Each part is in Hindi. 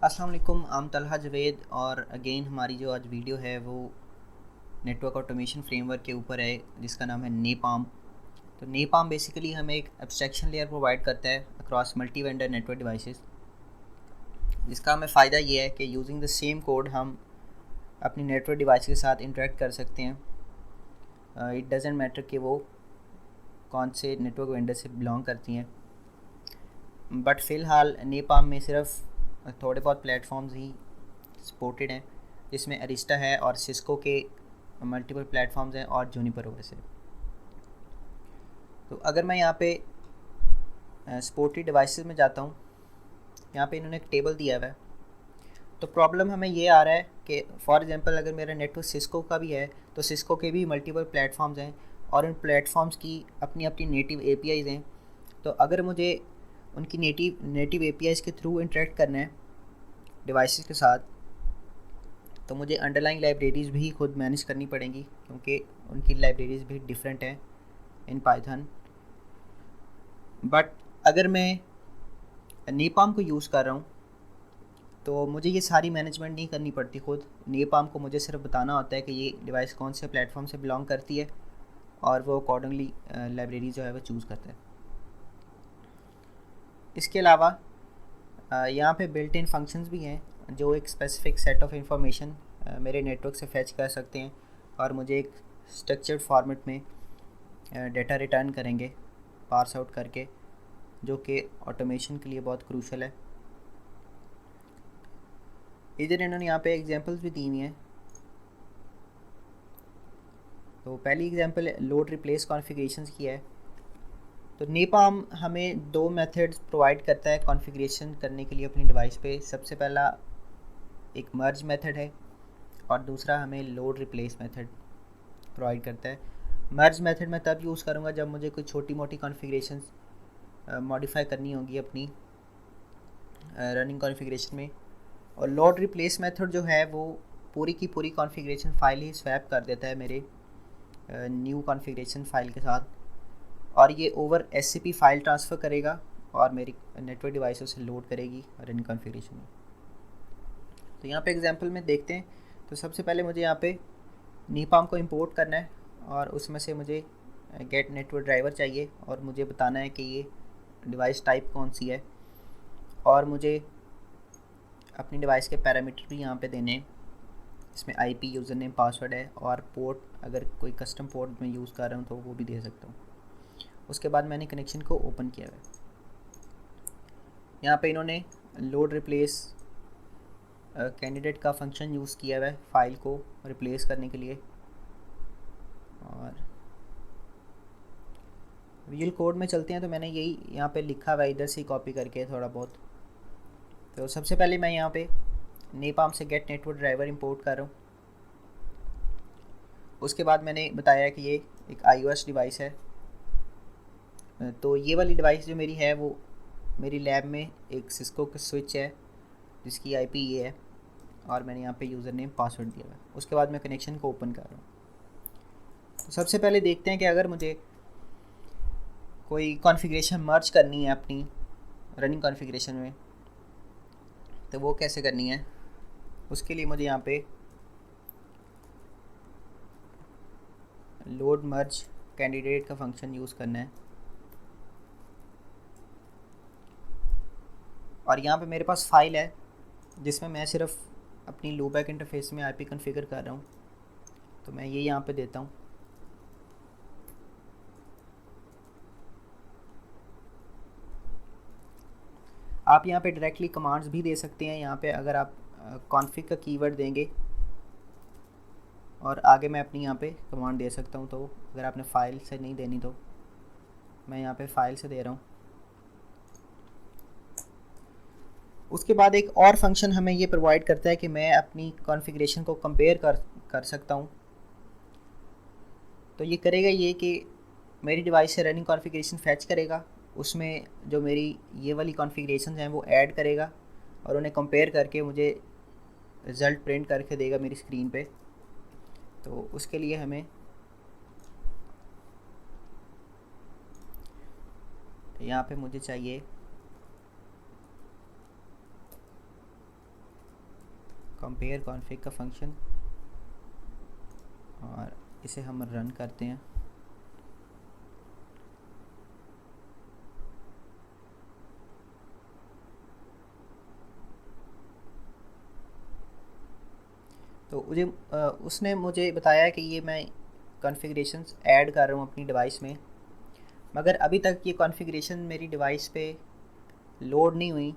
अस्सलाम वालेकुम। आम तलहा जवेद और अगेन हमारी जो आज वीडियो है वो नेटवर्क ऑटोमेशन फ्रेमवर्क के ऊपर है जिसका नाम है नेपाम। तो नेपाम बेसिकली हमें एक एब्स्ट्रैक्शन लेयर प्रोवाइड करता है across multi vendor network devices, जिसका हमें फ़ायदा ये है कि यूजिंग द सेम कोड हम अपनी नेटवर्क डिवाइस के साथ इंटरेक्ट कर सकते हैं। इट डजेंट मैटर कि वो कौन से नेटवर्क वेंडर से बिलोंग करती हैं, बट फ़िलहाल नेपाम में सिर्फ थोड़े बहुत प्लेटफॉर्म्स ही सपोर्टेड हैं, जिसमें अरिस्टा है और सिस्को के मल्टीपल प्लेटफॉर्म्स हैं और जूनिपर ओएस है। तो अगर मैं यहाँ पे सपोर्टेड डिवाइसेस में जाता हूँ, यहाँ पे इन्होंने एक टेबल दिया हुआ है। तो प्रॉब्लम हमें ये आ रहा है कि फॉर एग्जांपल अगर मेरा नेटवर्क सिस्को का भी है तो सिस्को के भी मल्टीपल प्लेटफॉर्म्स हैं और इन प्लेटफॉर्म्स की अपनी अपनी नेटिव एपीआईज़ हैं। तो अगर मुझे उनकी नेटिव एपीआईज़ के थ्रू इंटरेक्ट करना है डिवाइसेस के साथ, तो मुझे अंडरलाइंग लाइब्रेरीज़ भी खुद मैनेज करनी पड़ेंगी, क्योंकि उनकी लाइब्रेरीज़ भी डिफरेंट हैं इन पाइथन। बट अगर मैं नेपाम को यूज़ कर रहा हूँ तो मुझे ये सारी मैनेजमेंट नहीं करनी पड़ती खुद। नेपाम को मुझे सिर्फ बताना होता है कि ये डिवाइस कौन से प्लेटफॉर्म से बिलोंग करती है और वो अकॉर्डिंगली लाइब्रेरी जो है वो चूज़ करता है। इसके अलावा यहाँ पे बिल्ट इन फंक्शंस भी हैं जो एक स्पेसिफिक सेट ऑफ इंफॉर्मेशन मेरे नेटवर्क से फैच कर सकते हैं और मुझे एक स्ट्रक्चर्ड फॉर्मेट में डेटा रिटर्न करेंगे पार्स आउट करके, जो कि ऑटोमेशन के लिए बहुत क्रूशल है। इधर इन्होंने यहाँ पे एग्जांपल्स भी दी हुई हैं। तो पहली एग्जांपल लोड रिप्लेस कॉन्फ़िगरेशंस की है। तो नेपाम हमें दो मेथड्स प्रोवाइड करता है कॉन्फ़िगरेशन करने के लिए अपनी डिवाइस पे। सबसे पहला एक मर्ज मेथड है और दूसरा हमें लोड रिप्लेस मेथड प्रोवाइड करता है। मर्ज मेथड मैं तब यूज़ करूँगा जब मुझे कोई छोटी मोटी कॉन्फ़िगरेशंस मॉडिफाई करनी होगी अपनी रनिंग कॉन्फ़िगरेशन में। और लोड रिप्लेस मेथड जो है वो पूरी की पूरी कॉन्फ़िगरेशन फ़ाइल ही स्वैप कर देता है मेरे न्यू कॉन्फ़िगरेशन फ़ाइल के साथ, और ये ओवर एससीपी फ़ाइल ट्रांसफ़र करेगा और मेरी नेटवर्क डिवाइसों से लोड करेगी रनिंग कॉन्फ़िगरेशन में। तो यहाँ पे एग्जांपल में देखते हैं। तो सबसे पहले मुझे यहाँ पे नीपाम को इंपोर्ट करना है और उसमें से मुझे गेट नेटवर्क ड्राइवर चाहिए और मुझे बताना है कि ये डिवाइस टाइप कौन सी है, और मुझे अपनी डिवाइस के पैरामीटर भी यहाँ पे देने हैं। इसमें आईपी, यूज़र नेम, पासवर्ड है और पोर्ट अगर कोई कस्टम पोर्ट में यूज़ कर रहा हूँ तो वो भी दे सकता हूँ। उसके बाद मैंने कनेक्शन को ओपन किया है। यहाँ पे इन्होंने लोड रिप्लेस कैंडिडेट का फंक्शन यूज़ किया हुआ है फ़ाइल को रिप्लेस करने के लिए। और रियल कोड में चलते हैं तो मैंने यही यहाँ पे लिखा हुआ है इधर से कॉपी करके थोड़ा बहुत। तो सबसे पहले मैं यहाँ पे नेपाम से गेट नेटवर्क ड्राइवर इंपोर्ट कर रहा हूँ। उसके बाद मैंने बताया कि ये एक iOS डिवाइस है। तो ये वाली डिवाइस जो मेरी है वो मेरी लैब में एक सिस्को का स्विच है जिसकी आईपी ये है, और मैंने यहाँ पे यूज़र नेम पासवर्ड दिया हुआ है। उसके बाद मैं कनेक्शन को ओपन कर रहा हूँ। तो सबसे पहले देखते हैं कि अगर मुझे कोई कॉन्फ़िगरेशन मर्ज करनी है अपनी रनिंग कॉन्फ़िगरेशन में तो वो कैसे करनी है। उसके लिए मुझे यहाँ पे लोड मर्ज कैंडिडेट का फंक्शन यूज़ करना है, और यहाँ पे मेरे पास फ़ाइल है जिसमें मैं सिर्फ अपनी लूपबैक इंटरफेस में आईपी कॉन्फ़िगर कर रहा हूँ। तो मैं ये यहाँ पे देता हूँ। आप यहाँ पे डायरेक्टली कमांड्स भी दे सकते हैं। यहाँ पे अगर आप कॉन्फ़िग का कीवर्ड देंगे और आगे मैं अपनी यहाँ पे कमांड दे सकता हूँ। तो अगर आपने फ़ाइल से नहीं देनी तो मैं यहाँ पे फ़ाइल से दे रहा हूँ। उसके बाद एक और फंक्शन हमें ये प्रोवाइड करता है कि मैं अपनी कॉन्फ़िगरेशन को कंपेयर कर सकता हूँ। तो ये करेगा ये कि मेरी डिवाइस से रनिंग कॉन्फ़िगरेशन फैच करेगा, उसमें जो मेरी ये वाली कॉन्फ़िगरेशन हैं वो ऐड करेगा और उन्हें कंपेयर करके मुझे रिज़ल्ट प्रिंट करके देगा मेरी स्क्रीन पे। तो उसके लिए हमें यहाँ पे मुझे चाहिए कंपेयर कॉन्फ़िग का फंक्शन, और इसे हम रन करते हैं। तो उसने मुझे बताया कि ये मैं कॉन्फ़िगरेशंस ऐड कर रहा हूँ अपनी डिवाइस में, मगर अभी तक ये कॉन्फ़िगरेशन मेरी डिवाइस पे लोड नहीं हुई।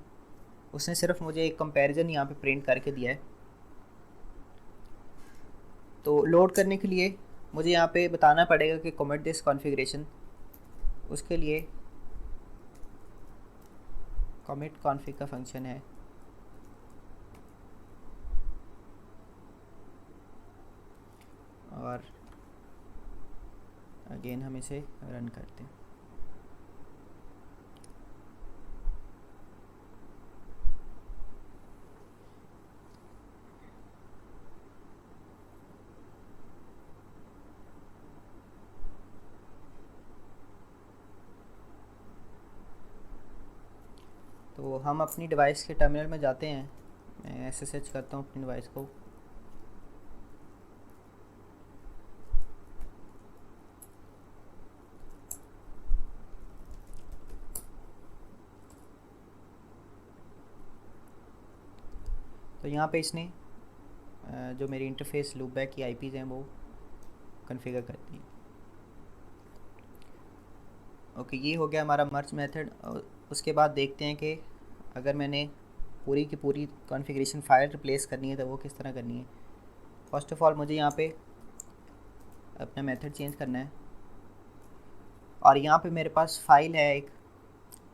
उसने सिर्फ मुझे एक कंपैरिजन यहाँ पे प्रिंट करके दिया है। तो लोड करने के लिए मुझे यहाँ पे बताना पड़ेगा कि कमिट दिस कॉन्फ़िगरेशन। उसके लिए कमिट कॉन्फ़िग का फंक्शन है, और अगेन हम इसे रन करते हैं। तो हम अपनी डिवाइस के टर्मिनल में जाते हैं। मैं SSH करता हूँ अपनी डिवाइस को। तो यहाँ पे इसने जो मेरी इंटरफेस लूपबैक की IPs हैं वो कॉन्फ़िगर कर दी। ओके, ये हो गया हमारा मर्ज मेथड। उसके बाद देखते हैं कि अगर मैंने पूरी की पूरी कॉन्फ़िगरेशन फाइल रिप्लेस करनी है तो वो किस तरह करनी है। फर्स्ट ऑफ़ ऑल मुझे यहाँ पे अपना मेथड चेंज करना है, और यहाँ पे मेरे पास फाइल है एक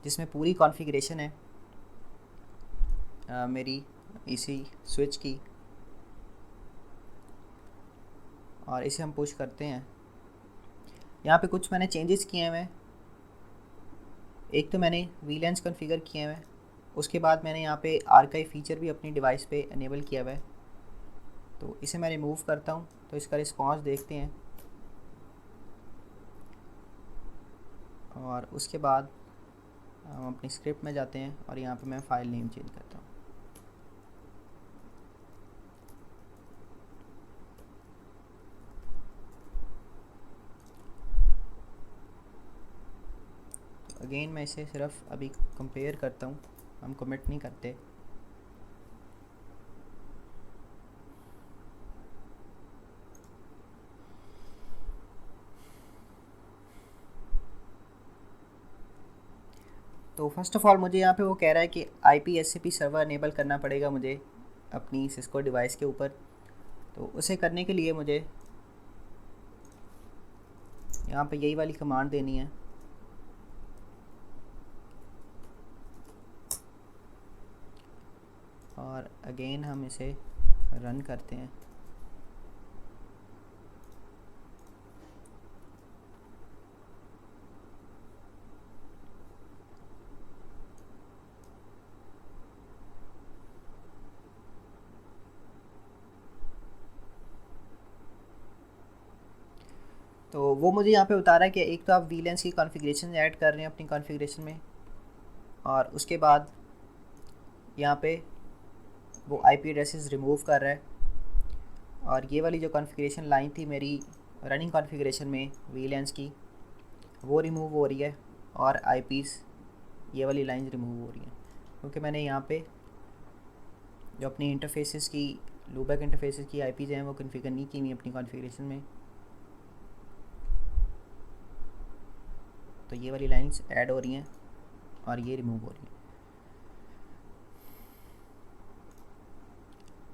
जिसमें पूरी कॉन्फ़िगरेशन है मेरी इसी स्विच की, और इसे हम पुश करते हैं। यहाँ पे कुछ मैंने चेंजेस किए हैं। एक तो मैंने VLANs कॉन्फ़िगर किए हैं, उसके बाद मैंने यहाँ पे आर्काइव फीचर भी अपनी डिवाइस पे इनेबल किया हुआ है। तो इसे मैं रिमूव करता हूँ, तो इसका रिस्पॉन्स देखते हैं। और उसके बाद हम अपनी स्क्रिप्ट में जाते हैं, और यहाँ पे मैं फ़ाइल नेम चेंज करता हूँ। तो अगेन मैं इसे सिर्फ अभी कंपेयर करता हूँ, हम कमिट नहीं करते। तो फर्स्ट ऑफ़ ऑल मुझे यहाँ पे वो कह रहा है कि IPSCP सर्वर इनेबल करना पड़ेगा मुझे अपनी सिस्को डिवाइस के ऊपर। तो उसे करने के लिए मुझे यहाँ पे यही वाली कमांड देनी है, और अगेन हम इसे रन करते हैं। तो वो मुझे यहाँ पे बता रहा है कि एक तो आप VLANs की कॉन्फ़िगरेशन ऐड कर रहे हैं अपनी कॉन्फ़िगरेशन में, और उसके बाद यहाँ पे वो IP एड्रेसेस रिमूव कर रहा है, और ये वाली जो कॉन्फ़िगरेशन लाइन थी मेरी रनिंग कॉन्फ़िगरेशन में VLANs की, वो रिमूव हो रही है, और IPs ये वाली लाइन रिमूव हो रही हैं, क्योंकि मैंने यहाँ पे जो अपनी इंटरफेसेस की लूपबैक इंटरफेसेस की IPs हैं वो कॉन्फ़िगर नहीं की हुई अपनी कॉन्फ़िगरेशन में। तो ये वाली लाइंस ऐड हो रही हैं और ये रिमूव हो रही हैं।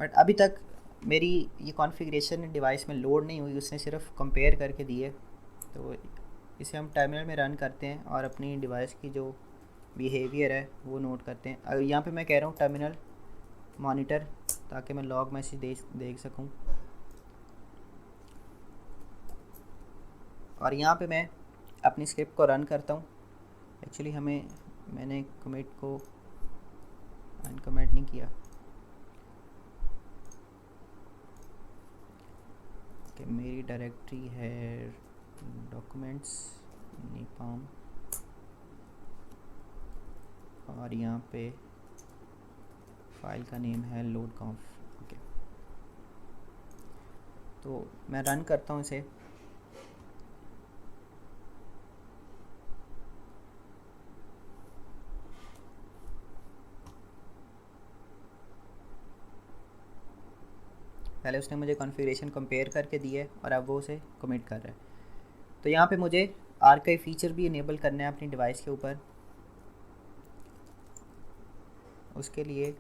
बट अभी तक मेरी ये कॉन्फ़िगरेशन डिवाइस में लोड नहीं हुई, उसने सिर्फ कंपेयर करके दी है। तो इसे हम टर्मिनल में रन करते हैं और अपनी डिवाइस की जो बिहेवियर है वो नोट करते हैं। अगर यहाँ पे मैं कह रहा हूँ टर्मिनल मॉनिटर, ताकि मैं लॉग मैसेज देख सकूँ, और यहाँ पे मैं अपनी स्क्रिप्ट को रन करता हूँ। एक्चुअली मैंने कमिट को अनकमिट नहीं किया कि मेरी डायरेक्टरी है डॉक्यूमेंट्स नीपाम, और यहाँ पे फाइल का नेम है लोड कॉन्फ। ओके, तो मैं रन करता हूँ इसे। पहले उसने मुझे कॉन्फ़िगरेशन कंपेयर करके दी है और अब वो उसे कमिट कर रहा है। तो यहाँ पे मुझे आर्काइव फीचर भी इनेबल करना है अपनी डिवाइस के ऊपर। उसके लिए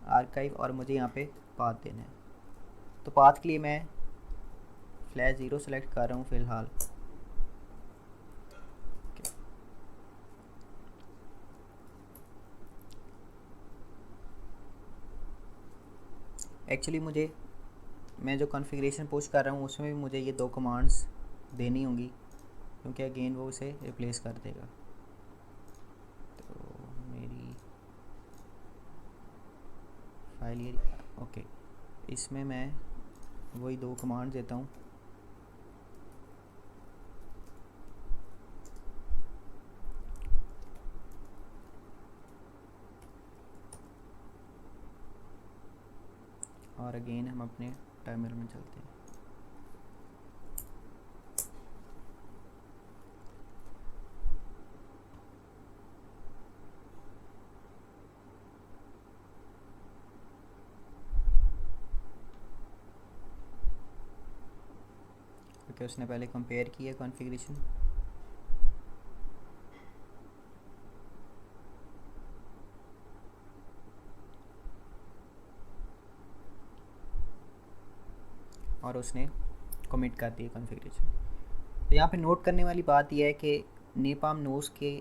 आर्काइव और मुझे यहाँ पे पाथ देना है। तो पाथ के लिए मैं फ्लैश 0 सेलेक्ट कर रहा हूँ फ़िलहाल। एक्चुअली मैं जो कॉन्फ़िगरेशन पुश कर रहा हूँ उसमें भी मुझे ये 2 कमांड्स देनी होंगी, क्योंकि अगेन वो उसे रिप्लेस कर देगा। तो मेरी फाइल ये ओके, इसमें मैं वही 2 कमांड देता हूँ। और अगेन हम अपने टर्मिनल में चलते हैं। क्योंकि उसने पहले कंपेयर किया कॉन्फ़िगरेशन। और उसने कमिट कर दिया कॉन्फ़िगरेशन। तो यहाँ पे नोट करने वाली बात यह है कि नेपाम नोस के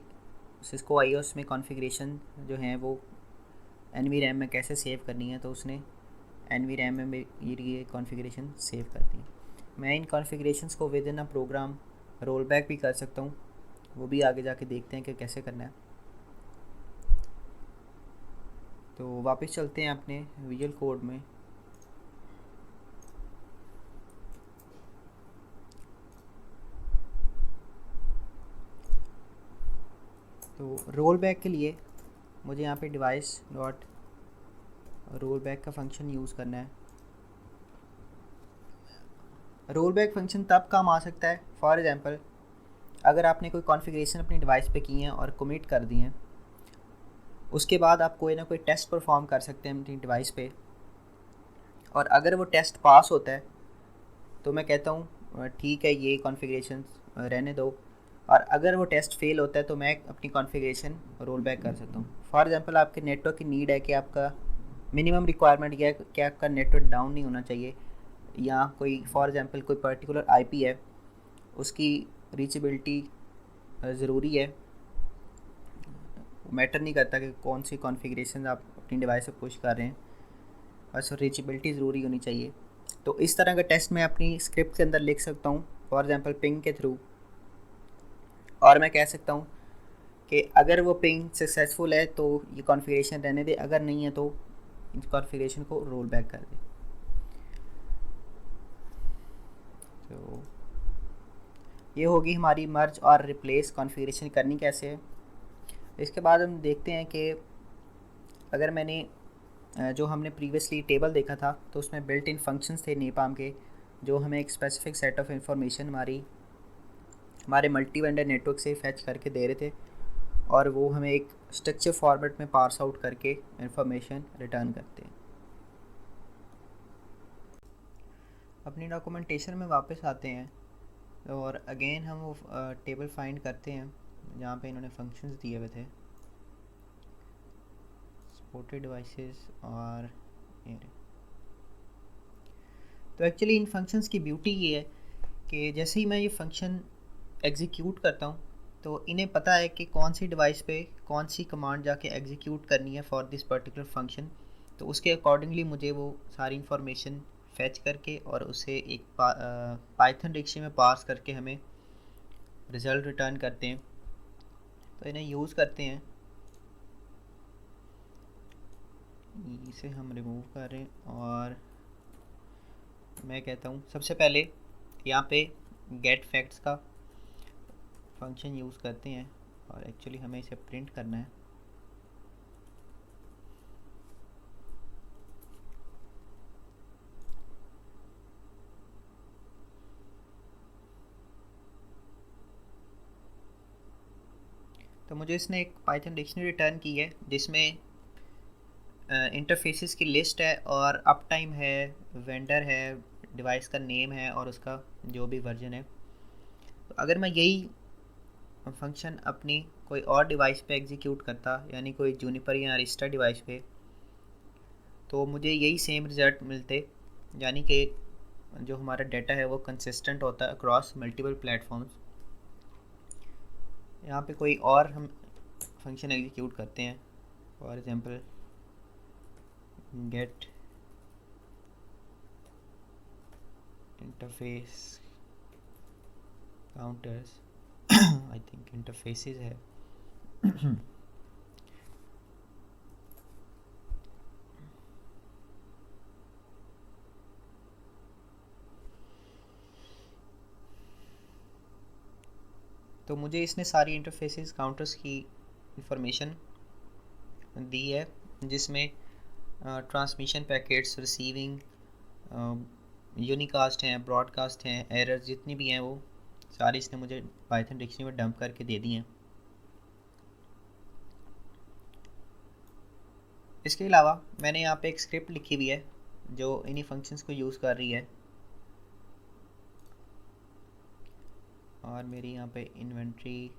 सिस्को आईओएस में कॉन्फ़िगरेशन जो है वो एनवी रैम में कैसे सेव करनी है। तो उसने एनवी रैम में ये कॉन्फ़िगरेशन सेव कर दी। मैं इन कॉन्फ़िगरेशंस को within a programme roll back भी कर सकता हूँ, वो भी आगे जाके देखते हैं कि कैसे करना है। तो वापस चलते हैं अपने विजुअल कोड में। तो रोल बैक के लिए मुझे यहाँ पे डिवाइस डॉट रोल बैक का फंक्शन यूज़ करना है। रोल बैक फंक्शन तब काम आ सकता है, फॉर एग्ज़ाम्पल अगर आपने कोई कॉन्फ़िगरेशन अपनी डिवाइस पे की है और कमिट कर दी हैं, उसके बाद आप कोई ना कोई टेस्ट परफॉर्म कर सकते हैं अपनी डिवाइस पे, और अगर वो टेस्ट पास होता है तो मैं कहता हूँ ठीक है ये कॉन्फ़िगरेशन रहने दो, और अगर वो टेस्ट फेल होता है तो मैं अपनी कॉन्फ़िगरेशन रोल बैक कर सकता हूँ। फॉर एग्ज़ाम्पल आपके नेटवर्क की नीड है कि आपका मिनिमम रिक्वायरमेंट यह है कि आपका नेटवर्क डाउन नहीं होना चाहिए, या कोई फॉर एग्ज़ाम्पल कोई पर्टिकुलर आईपी है उसकी रीचेबिलिटी ज़रूरी है। मैटर नहीं करता कि कौन सी कॉन्फ़िगरेशन आप अपनी डिवाइस पे पुश कर रहे हैं, बस रीचेबिलिटी ज़रूरी होनी चाहिए। तो इस तरह का टेस्ट मैं अपनी स्क्रिप्ट के अंदर लिख सकता हूँ, फॉर एग्ज़ाम्पल पिंग के थ्रू। और मैं कह सकता हूँ कि अगर वो पिंग सक्सेसफुल है तो ये कॉन्फ़िगरेशन रहने दे, अगर नहीं है तो इस कॉन्फ़िगरेशन को रोल बैक कर दे। तो ये होगी हमारी मर्ज और रिप्लेस कॉन्फ़िगरेशन करनी कैसे है। इसके बाद हम देखते हैं कि अगर मैंने जो हमने प्रीवियसली टेबल देखा था तो उसमें बिल्ट इन फंक्शंस थे नेपाम के, जो हमें एक स्पेसिफिक सेट ऑफ इंफॉर्मेशन हमारे मल्टी वेंडर नेटवर्क से फैच करके दे रहे थे, और वो हमें एक स्ट्रक्चर फॉर्मेट में पार्स आउट करके इंफॉर्मेशन रिटर्न करते हैं। अपनी डॉक्यूमेंटेशन में वापस आते हैं और अगेन हम वो टेबल फाइंड करते हैं जहाँ पे इन्होंने फंक्शंस दिए हुए थे, सपोर्टेड डिवाइसेस और एरे। तो एक्चुअली इन फंक्शंस की ब्यूटी ये है कि जैसे ही मैं ये फंक्शन एग्जीक्यूट करता हूँ तो इन्हें पता है कि कौन सी डिवाइस पे कौन सी कमांड जाके एग्जीक्यूट करनी है फॉर दिस पर्टिकुलर फंक्शन। तो उसके अकॉर्डिंगली मुझे वो सारी इंफॉर्मेशन फैच करके और उसे एक पाइथन डिक्शनरी में पास करके हमें रिज़ल्ट रिटर्न करते हैं। तो इन्हें यूज़ करते हैं, इसे हम रिमूव कर रहे हैं और मैं कहता हूँ सबसे पहले यहाँ पे गेट फैक्ट्स का फंक्शन यूज़ करते हैं, और एक्चुअली हमें इसे प्रिंट करना है। तो मुझे इसने एक पाइथन डिक्शनरी रिटर्न की है जिसमें इंटरफेसेस की लिस्ट है और अप टाइम है, वेंडर है, डिवाइस का नेम है और उसका जो भी वर्जन है। तो अगर मैं यही फंक्शन अपनी कोई और डिवाइस पे एग्जीक्यूट करता, यानी कोई जूनिपर या अरिस्टा डिवाइस पे, तो मुझे यही सेम रिज़ल्ट मिलते, यानी कि जो हमारा डाटा है वो कंसिस्टेंट होता है अक्रॉस मल्टीपल प्लेटफॉर्म्स। यहाँ पे कोई और हम फंक्शन एग्जीक्यूट करते हैं, for example get interface counters, I think interfaces है। तो मुझे इसने सारी इंटरफेसेस काउंटर्स की इंफॉर्मेशन दी है, जिसमें ट्रांसमिशन पैकेट्स, रिसीविंग, यूनिकास्ट हैं, ब्रॉडकास्ट हैं, एरर जितनी भी हैं वो सारी इसने मुझे पाइथन डिक्शनरी में डंप करके दे दी हैं। इसके अलावा मैंने यहाँ पे एक स्क्रिप्ट लिखी हुई है जो इन्हीं फंक्शंस को यूज़ कर रही है, और मेरी यहाँ पे inventory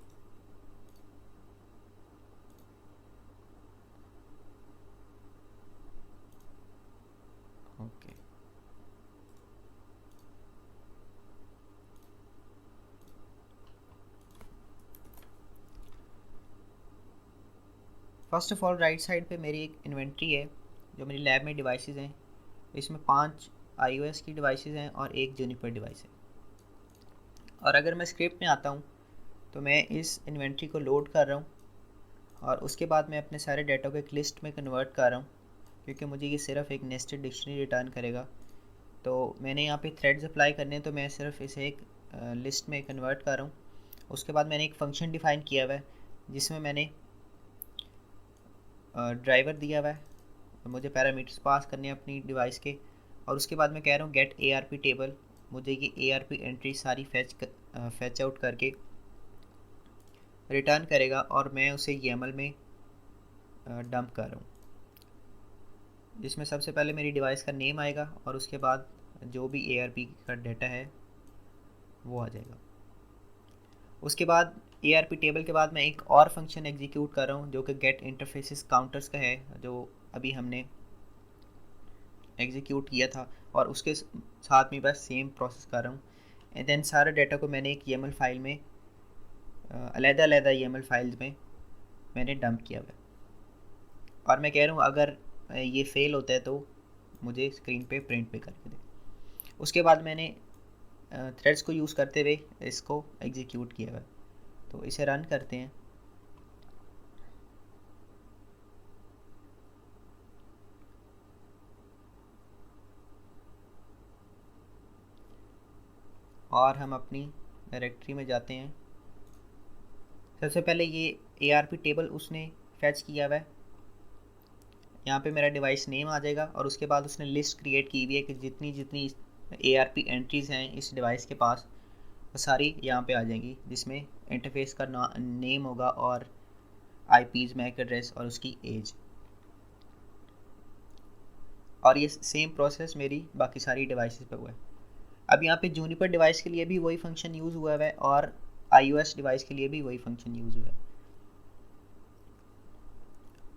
okay. First of all right side पे मेरी एक इन्वेंट्री है जो मेरी लैब में डिवाइसेस हैं। इसमें 5 iOS की डिवाइसेस हैं और एक जूनिपर डिवाइस है। और अगर मैं स्क्रिप्ट में आता हूँ तो मैं इस इन्वेंट्री को लोड कर रहा हूँ और उसके बाद मैं अपने सारे डाटा को एक लिस्ट में कन्वर्ट कर रहा हूँ, क्योंकि मुझे ये सिर्फ एक नेस्टेड डिक्शनरी रिटर्न करेगा। तो मैंने यहाँ पे थ्रेड्स अप्लाई करने हैं, तो मैं सिर्फ इसे एक लिस्ट में कन्वर्ट कर रहा हूँ। उसके बाद मैंने एक फ़ंक्शन डिफ़ाइन किया हुआ है जिसमें मैंने ड्राइवर दिया हुआ है, मुझे पैरामीटर्स पास करने हैं अपनी डिवाइस के, और उसके बाद मैं कह रहा हूँ गेट ARP टेबल, मुझे ये ARP एंट्री सारी फैच आउट करके रिटर्न करेगा और मैं उसे YAML में डंप कर रहा हूँ, जिसमें सबसे पहले मेरी डिवाइस का नेम आएगा और उसके बाद जो भी ARP का डाटा है वो आ जाएगा। उसके बाद ARP टेबल के बाद मैं एक और फंक्शन एग्जीक्यूट कर रहा हूँ जो कि गेट इंटरफेसेस काउंटर्स का है, जो अभी हमने एग्जीक्यूट किया था, और उसके साथ में बस सेम प्रोसेस कर रहा हूँ। एंड देन सारे डाटा को मैंने एक YAML फाइल में अलग-अलग YAML फाइल्स में मैंने डंप किया हुआ है, और मैं कह रहा हूँ अगर ये फेल होता है तो मुझे स्क्रीन पे प्रिंट पे करके दे। उसके बाद मैंने थ्रेड्स को यूज़ करते हुए इसको एग्जीक्यूट किया हुआ है। तो इसे रन करते हैं। और हम अपनी डायरेक्टरी में जाते हैं। सबसे पहले ये ARP टेबल उसने फैच किया हुआ है, यहाँ पे मेरा डिवाइस नेम आ जाएगा, और उसके बाद उसने लिस्ट क्रिएट की हुई है कि जितनी जितनी ARP एंट्रीज़ हैं इस डिवाइस के पास वो सारी यहाँ पे आ जाएंगी, जिसमें इंटरफेस का नेम होगा और IPs, मैक एड्रेस और उसकी एज। और ये सेम प्रोसेस मेरी बाकी सारी डिवाइसेस पे हुआ है। अब यहाँ पे जूनिपर डिवाइस के लिए भी वही फंक्शन यूज़ हुआ है और iOS डिवाइस के लिए भी वही फंक्शन यूज़ हुआ है।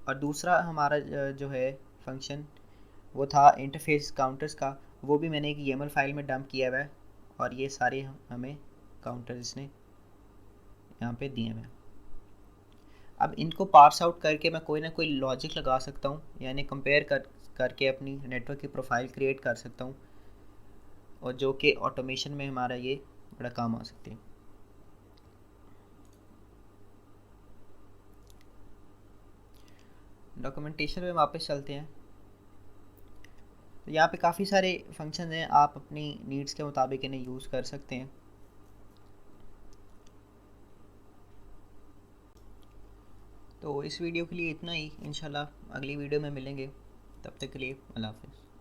और दूसरा हमारा जो है फंक्शन वो था इंटरफेस काउंटर्स का, वो भी मैंने एक YAML फाइल में डंप किया हुआ है, और ये सारे हमें काउंटर्स इसने यहाँ पे दिए हुए हैं। अब इनको पार्स आउट करके मैं कोई ना कोई लॉजिक लगा सकता हूँ, यानी कंपेयर करके अपनी नेटवर्क की प्रोफाइल क्रिएट कर सकता हूँ, और जो कि ऑटोमेशन में हमारा ये बड़ा काम आ सकते हैं। डॉक्यूमेंटेशन में वापस चलते हैं। तो यहाँ पे काफ़ी सारे फंक्शन हैं, आप अपनी नीड्स के मुताबिक इन्हें यूज़ कर सकते हैं। तो इस वीडियो के लिए इतना ही, इंशाल्लाह अगली वीडियो में मिलेंगे, तब तक के लिए अल्लाह हाफ़िज़।